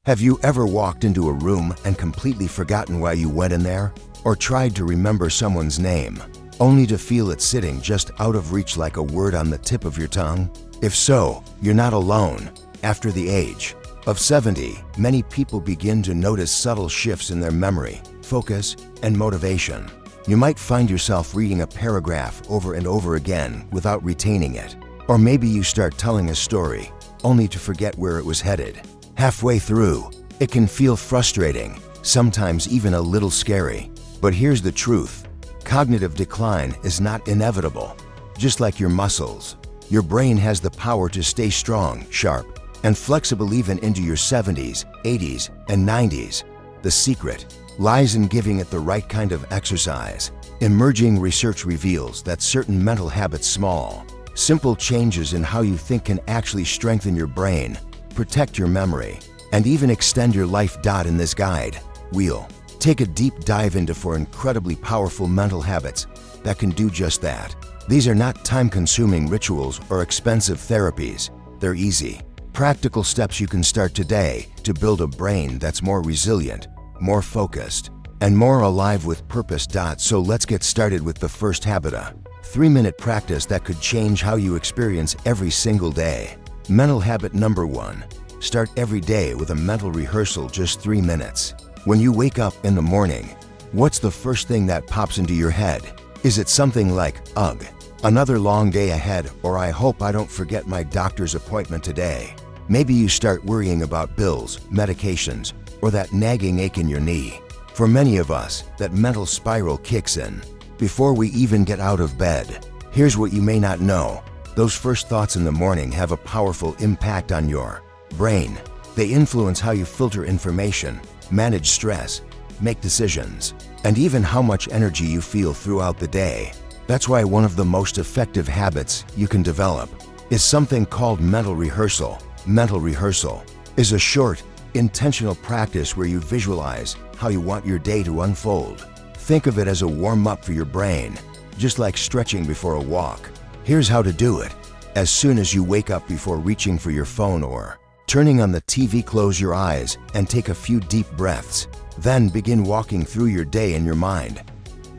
Have you ever walked into a room and completely forgotten why you went in there? Or tried to remember someone's name, only to feel it sitting just out of reach like a word on the tip of your tongue? If so, you're not alone. After the age of 70, many people begin to notice subtle shifts in their memory, focus, and motivation. You might find yourself reading a paragraph over and over again without retaining it. Or maybe you start telling a story, only to forget where it was headed. Halfway through, it can feel frustrating, sometimes even a little scary. But here's the truth. Cognitive decline is not inevitable. Just like your muscles, your brain has the power to stay strong, sharp, and flexible even into your 70s, 80s, and 90s. The secret lies in giving it the right kind of exercise. Emerging research reveals that certain mental habits, small, simple changes in how you think, can actually strengthen your brain, protect your memory, and even extend your life. In this guide, we'll take a deep dive into 4 incredibly powerful mental habits that can do just that. These are not time-consuming rituals or expensive therapies. They're easy, practical steps you can start today to build a brain that's more resilient, more focused, and more alive with purpose. So let's get started with the first habit, a 3-minute practice that could change how you experience every single day. Mental habit number 1. Start every day with a mental rehearsal, just 3 minutes. When you wake up in the morning, what's the first thing that pops into your head? Is it something like, ugh, another long day ahead, or I hope I don't forget my doctor's appointment today? Maybe you start worrying about bills, medications, or that nagging ache in your knee. For many of us, that mental spiral kicks in before we even get out of bed. Here's what you may not know. Those first thoughts in the morning have a powerful impact on your brain. They influence how you filter information, manage stress, make decisions, and even how much energy you feel throughout the day. That's why one of the most effective habits you can develop is something called mental rehearsal. Mental rehearsal is a short, intentional practice where you visualize how you want your day to unfold. Think of it as a warm-up for your brain, just like stretching before a walk. Here's how to do it. As soon as you wake up, before reaching for your phone or turning on the TV, close your eyes and take a few deep breaths. Then begin walking through your day in your mind.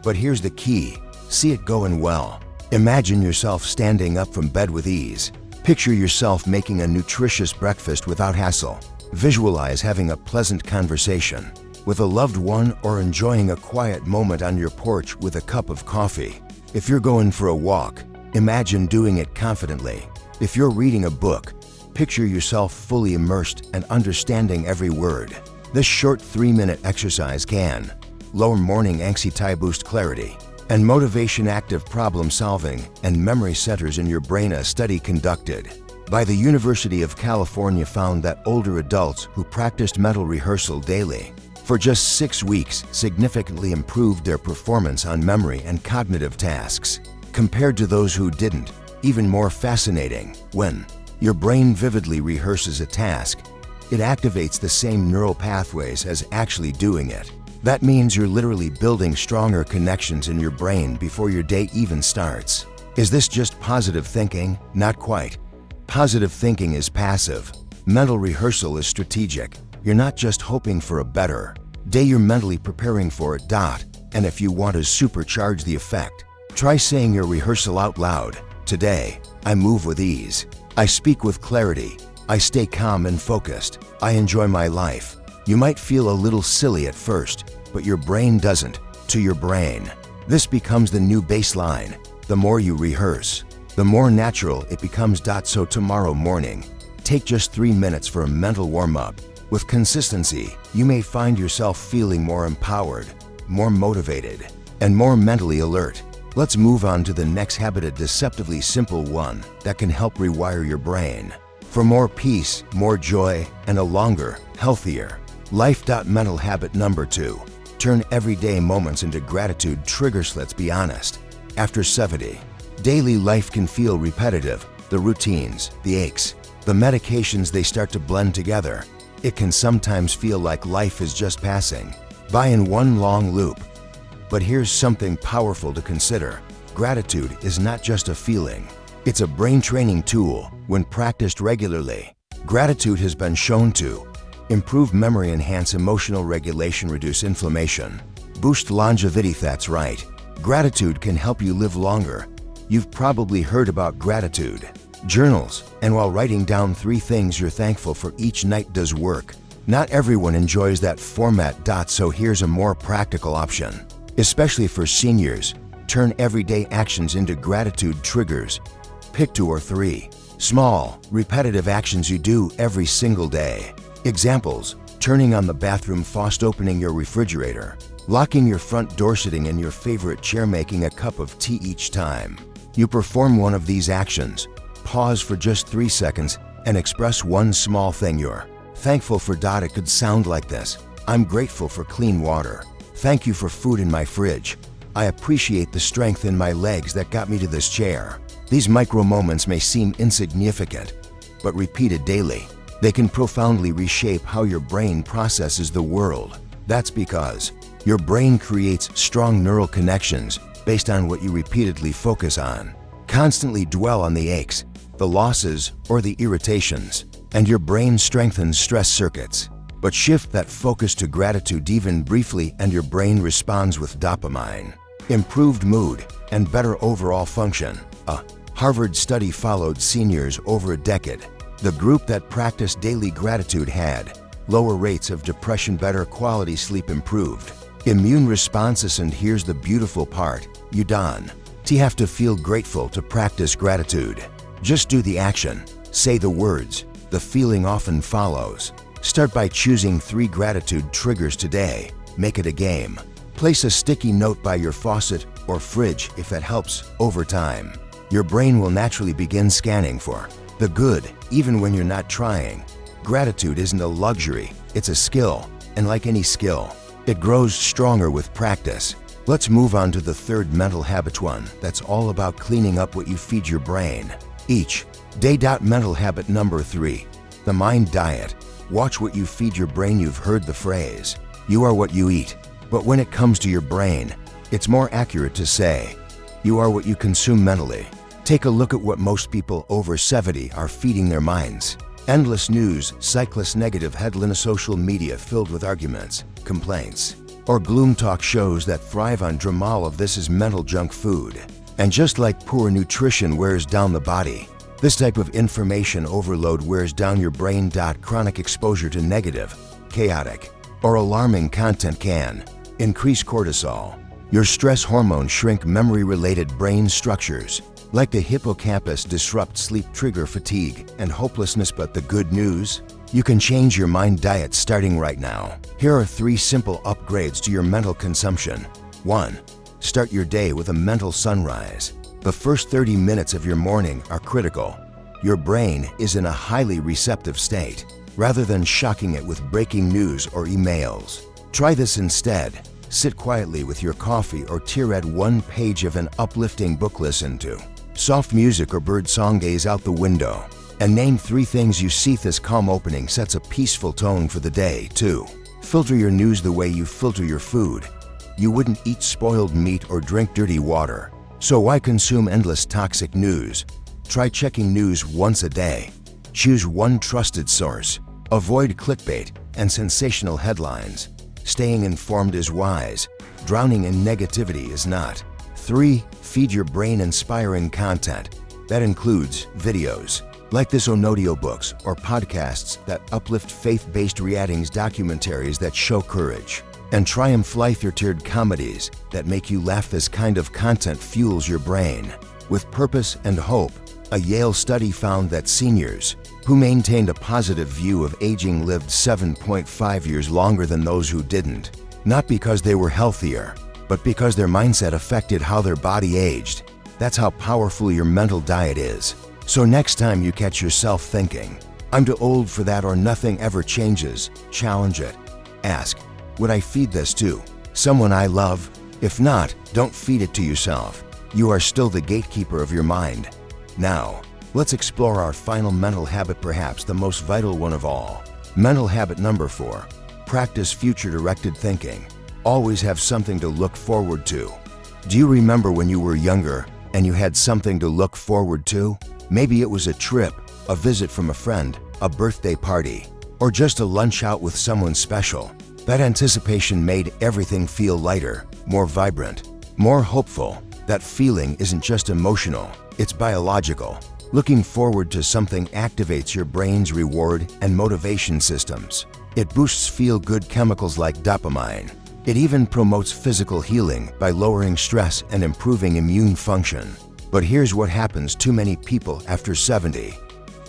But here's the key. See it going well. Imagine yourself standing up from bed with ease. Picture yourself making a nutritious breakfast without hassle. Visualize having a pleasant conversation with a loved one, or enjoying a quiet moment on your porch with a cup of coffee. If you're going for a walk, imagine doing it confidently. If you're reading a book, picture yourself fully immersed and understanding every word. This short 3-minute exercise can lower morning anxiety, boost clarity and motivation, active problem solving and memory centers in your brain. A study conducted by the University of California found that older adults who practiced mental rehearsal daily for just 6 weeks significantly improved their performance on memory and cognitive tasks compared to those who didn't. Even more fascinating, when your brain vividly rehearses a task, it activates the same neural pathways as actually doing it. That means you're literally building stronger connections in your brain before your day even starts. Is this just positive thinking? Not quite. Positive thinking is passive. Mental rehearsal is strategic. You're not just hoping for a better day, you're mentally preparing for it. And if you want to supercharge the effect, try saying your rehearsal out loud. Today, I move with ease. I speak with clarity. I stay calm and focused. I enjoy my life. You might feel a little silly at first, but your brain doesn't. To your brain, this becomes the new baseline. The more you rehearse, the more natural it becomes. So tomorrow morning, take just 3 minutes for a mental warm-up. With consistency, you may find yourself feeling more empowered, more motivated, and more mentally alert. Let's move on to the next habit, a deceptively simple one that can help rewire your brain for more peace, more joy, and a longer, healthier life. Mental habit number 2. Turn everyday moments into gratitude triggers. Let's be honest. After 70, daily life can feel repetitive. The routines, the aches, the medications, they start to blend together. It can sometimes feel like life is just passing by in one long loop. But here's something powerful to consider. Gratitude is not just a feeling. It's a brain training tool when practiced regularly. Gratitude has been shown to Improve memory, enhance emotional regulation, reduce inflammation, boost longevity. That's right. Gratitude can help you live longer. You've probably heard about gratitude journals, and while writing down 3 things you're thankful for each night does work. Not everyone enjoys that format. So here's a more practical option. Especially for seniors, turn everyday actions into gratitude triggers. Pick 2 or 3 small, repetitive actions you do every single day. Examples: turning on the bathroom faucet, opening your refrigerator, locking your front door, sitting in your favorite chair, making a cup of tea. Each time you perform one of these actions, pause for just 3 seconds and express one small thing you're thankful for. It could sound like this: I'm grateful for clean water. Thank you for food in my fridge. I appreciate the strength in my legs that got me to this chair. These micro moments may seem insignificant, but repeated daily, they can profoundly reshape how your brain processes the world. That's because your brain creates strong neural connections based on what you repeatedly focus on. Constantly dwell on the aches, the losses, or the irritations, and your brain strengthens stress circuits. But shift that focus to gratitude even briefly and your brain responds with dopamine, improved mood, and better overall function. A Harvard study followed seniors over a decade. The group that practiced daily gratitude had lower rates of depression, better quality sleep, improved immune responses, and here's the beautiful part: you don't have to feel grateful to practice gratitude. Just do the action, say the words, the feeling often follows. Start by choosing 3 gratitude triggers today. Make it a game. Place a sticky note by your faucet or fridge if that helps. Over time, your brain will naturally begin scanning for the good, even when you're not trying. Gratitude isn't a luxury, it's a skill, and like any skill, it grows stronger with practice. Let's move on to the 3rd mental habit, one that's all about cleaning up what you feed your brain each day. Mental habit number 3, the mind diet. Watch what you feed your brain. You've heard the phrase, you are what you eat. But when it comes to your brain, it's more accurate to say, you are what you consume mentally. Take a look at what most people over 70 are feeding their minds. Endless news, cyclists, negative headlines, social media filled with arguments, complaints, or gloom. Talk shows that thrive on drama. All of this is mental junk food. And just like poor nutrition wears down the body, this type of information overload wears down your brain. Chronic exposure to negative, chaotic, or alarming content can increase cortisol, your stress hormone, shrink memory-related brain structures like the hippocampus, disrupt sleep, trigger fatigue and hopelessness. But the good news? You can change your mind diet starting right now. Here are 3 simple upgrades to your mental consumption. 1. Start your day with a mental sunrise. The first 30 minutes of your morning are critical. Your brain is in a highly receptive state, rather than shocking it with breaking news or emails. Try this instead. Sit quietly with your coffee or tea, read one page of an uplifting book, listen to soft music or bird song, gaze out the window, and name 3 things you see. This calm opening sets a peaceful tone for the day. 2. Filter your news the way you filter your food. You wouldn't eat spoiled meat or drink dirty water, so why consume endless toxic news? Try checking news once a day. Choose one trusted source. Avoid clickbait and sensational headlines. Staying informed is wise. Drowning in negativity is not. 3. Feed your brain inspiring content. That includes videos like this on audiobooks or podcasts that uplift, faith-based readings, documentaries that show courage, and triumph, light-hearted comedies that make you laugh. This kind of content fuels your brain with purpose and hope. A Yale study found that seniors who maintained a positive view of aging lived 7.5 years longer than those who didn't, not because they were healthier, but because their mindset affected how their body aged. That's how powerful your mental diet is. So next time you catch yourself thinking, I'm too old for that or nothing ever changes, challenge it. Ask, would I feed this to someone I love? If not, don't feed it to yourself. You are still the gatekeeper of your mind. Now, let's explore our final mental habit, perhaps the most vital one of all. Mental habit number 4, practice future-directed thinking. Always have something to look forward to. Do you remember when you were younger and you had something to look forward to? Maybe it was a trip, a visit from a friend, a birthday party, or just a lunch out with someone special. That anticipation made everything feel lighter, more vibrant, more hopeful. That feeling isn't just emotional, it's biological. Looking forward to something activates your brain's reward and motivation systems. It boosts feel-good chemicals like dopamine. It even promotes physical healing by lowering stress and improving immune function. But here's what happens to many people after 70.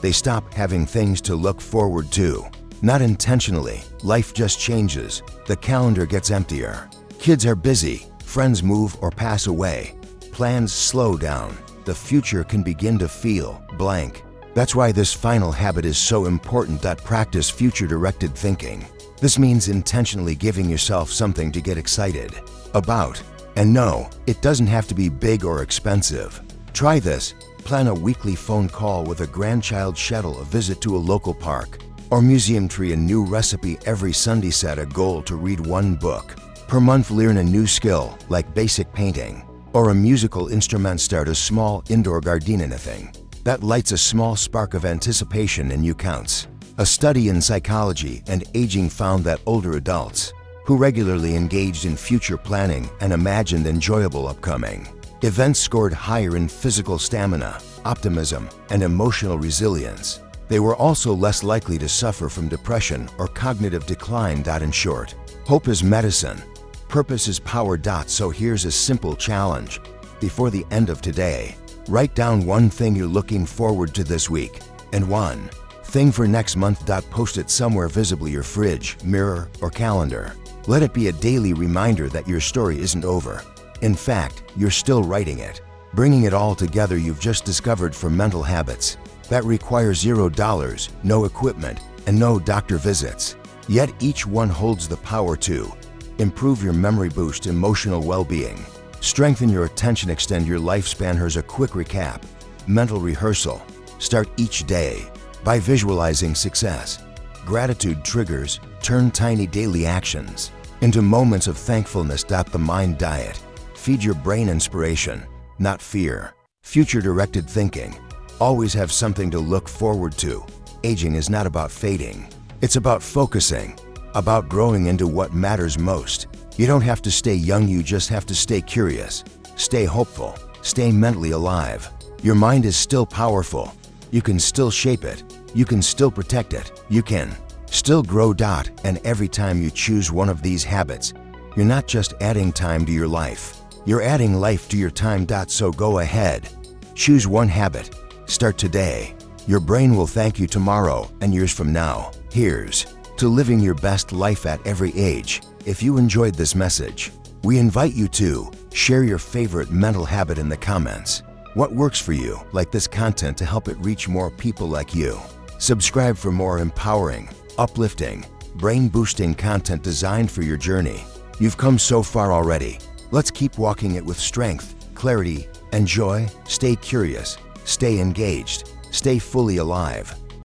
They stop having things to look forward to. Not intentionally, life just changes. The calendar gets emptier. Kids are busy, friends move or pass away. Plans slow down. The future can begin to feel blank. That's why this final habit is so important: that practice future-directed thinking. This means intentionally giving yourself something to get excited about. And no, it doesn't have to be big or expensive. Try this. Plan a weekly phone call with a grandchild, schedule a visit to a local park or museum, try a new recipe every Sunday, set a goal to read one book per month, learn a new skill like basic painting or a musical instrument, start a small indoor garden, anything that lights a small spark of anticipation in you counts. A study in psychology and aging found that older adults who regularly engaged in future planning and imagined enjoyable upcoming events scored higher in physical stamina, optimism, and emotional resilience. They were also less likely to suffer from depression or cognitive decline. In short, hope is medicine, purpose is power. So here's a simple challenge. Before the end of today, write down one thing you're looking forward to this week and one thing for next month. Post it somewhere visible, your fridge, mirror, or calendar. Let it be a daily reminder that your story isn't over. In fact, you're still writing it. Bringing it all together, you've just discovered for mental habits that require $0, no equipment, and no doctor visits. Yet each one holds the power to improve your memory, boost emotional well-being, strengthen your attention, extend your lifespan. Here's a quick recap. Mental rehearsal. Start each day by visualizing success. Gratitude triggers. Turn tiny daily actions into moments of thankfulness. The mind diet. Feed your brain inspiration, not fear. Future-directed thinking. Always have something to look forward to. Aging is not about fading. It's about focusing, about growing into what matters most. You don't have to stay young, you just have to stay curious, stay hopeful, stay mentally alive. Your mind is still powerful. You can still shape it. You can still protect it. You can still grow. And every time you choose one of these habits, you're not just adding time to your life. You're adding life to your time. So go ahead. Choose one habit. Start today. Your brain will thank you tomorrow and years from now. Here's to living your best life at every age. If you enjoyed this message, we invite you to share your favorite mental habit in the comments. What works for you? Like this content to help it reach more people like you. Subscribe for more empowering, uplifting, brain-boosting content designed for your journey. You've come so far already. Let's keep walking it with strength, clarity, and joy. Stay curious, stay engaged, stay fully alive.